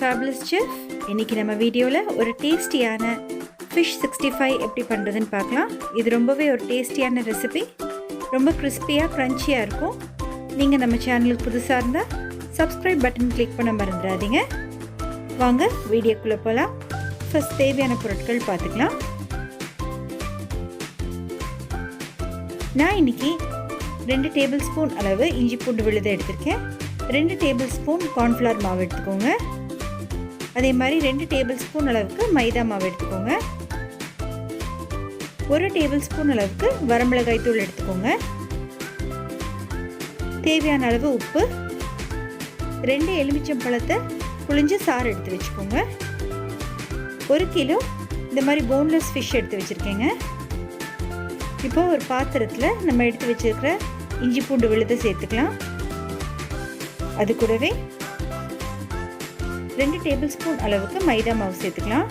Fabulous chef. இன்றைக்கி நம்ம வீடியோவில் ஒரு டேஸ்டியான ஃபிஷ் 65 எப்படி பண்ணுறதுன்னு பார்க்கலாம். இது ரொம்பவே ஒரு டேஸ்டியான ரெசிபி. ரொம்ப கிறிஸ்பியாக க்ரன்ச்சியாக இருக்கும். நீங்கள் நம்ம சேனலுக்கு புதுசாக இருந்தால் சப்ஸ்கிரைப் பட்டன் கிளிக் பண்ண மறந்துடாதீங்க. வாங்க வீடியோக்குள்ளே போகலாம். ஃபர்ஸ்ட் தேவையான பொருட்கள் பார்த்துக்கலாம். நான் இன்றைக்கி 2 டேபிள் ஸ்பூன் அளவு இஞ்சி பூண்டு விழுதை எடுத்திருக்கேன். 2 டேபிள் ஸ்பூன் கார்ன்ஃப்ளவர் மாவு எடுத்துக்கோங்க. அதே மாதிரி 2 டேபிள் ஸ்பூன் அளவுக்கு மைதா மாவு எடுத்துக்கோங்க. 1 டேபிள் ஸ்பூன் அளவுக்கு வரமிளகாய் தூள் எடுத்துக்கோங்க. தேவையான அளவு உப்பு, 2 எலுமிச்சம்பழத்தை புளிஞ்சு சாறு எடுத்து வச்சுக்கோங்க. 1 கிலோ இந்த மாதிரி போன்லெஸ் ஃபிஷ் எடுத்து வச்சுருக்கேங்க. இப்போ ஒரு பாத்திரத்தில் நம்ம எடுத்து வச்சுருக்கிற இஞ்சி பூண்டு விழுதை சேர்த்துக்கலாம். அது கூடவே 2 டேபிள் ஸ்பூன் அளவுக்கு மைதா மாவு சேர்த்துக்கலாம்.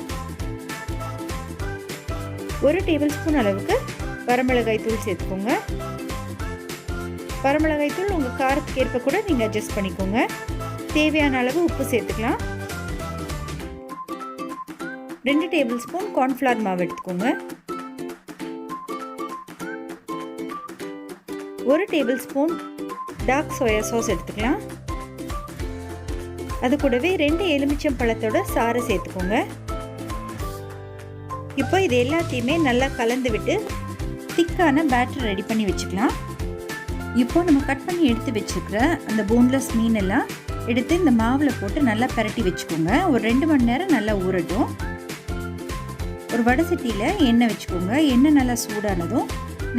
1 டேபிள் ஸ்பூன் அளவுக்கு வரமிளகாய் தூள் சேர்த்துக்கோங்க. வரமிளகாய் தூள் உங்கள் காரத்துக்கு ஏற்ப கூட நீங்கள் அட்ஜஸ்ட் பண்ணிக்கோங்க. தேவையான அளவு உப்பு சேர்த்துக்கலாம். 2 டேபிள் ஸ்பூன் கார்ன்ஃப்ளவர் மாவு எடுத்துக்கோங்க. 1 tablespoon dark soya sauce எடுத்துக்கலாம். அது கூடவே 2 எலுமிச்சம் பழத்தோட சாறை சேர்த்துக்கோங்க. இப்போ இது எல்லாத்தையுமே நல்லா கலந்து விட்டு திக்கான பேட்டர் ரெடி பண்ணி வச்சுக்கலாம். இப்போ நம்ம கட் பண்ணி எடுத்து வச்சுருக்கிற அந்த போன்லெஸ் மீன் எல்லாம் எடுத்து இந்த மாவில் போட்டு நல்லா பரட்டி வச்சுக்கோங்க. ஒரு 2 மணி நேரம் நல்லா ஊறட்டும். ஒரு வடை சட்டியில் எண்ணெய் வச்சுக்கோங்க. எண்ணெய் நல்லா சூடானதும்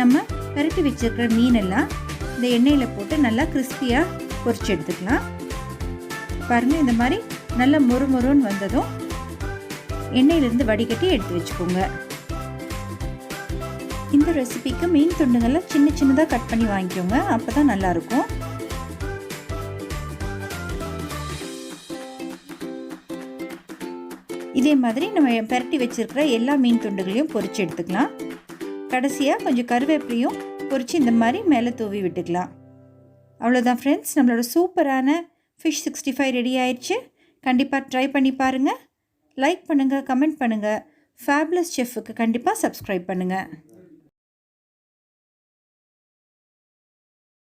நம்ம பரட்டி வச்சுருக்கிற மீன் எல்லாம் இந்த எண்ணெயில் போட்டு நல்லா கிறிஸ்பியாக பொரிச்சு எடுத்துக்கலாம். பாருங்கள், இந்த மாதிரி நல்லா மொறுமொறுன்னு வந்ததும் எண்ணெயிலிருந்து வடிகட்டி எடுத்து வச்சுக்கோங்க. இந்த ரெசிபிக்கு மீன் துண்டுங்கள்லாம் சின்ன சின்னதாக கட் பண்ணி வாங்கிக்கோங்க. அப்போ தான் நல்லாயிருக்கும். இதே மாதிரி நம்ம பரட்டி வச்சுருக்கிற எல்லா மீன் துண்டுகளையும் பொரிச்சு எடுத்துக்கலாம். கடைசியாக கொஞ்சம் கருவேப்பிலையும் பொரித்து இந்த மாதிரி மேலே தூவி விட்டுக்கலாம். அவ்வளோதான் ஃப்ரெண்ட்ஸ், நம்மளோட சூப்பரான ஃபிஷ் 65 ரெடி ஆயிடுச்சு. கண்டிப்பாக ட்ரை பண்ணி பாருங்கள். லைக் பண்ணுங்கள், கமெண்ட் பண்ணுங்கள். ஃபேபுலஸ் செஃப்புக்கு கண்டிப்பாக சப்ஸ்கிரைப் பண்ணுங்கள்.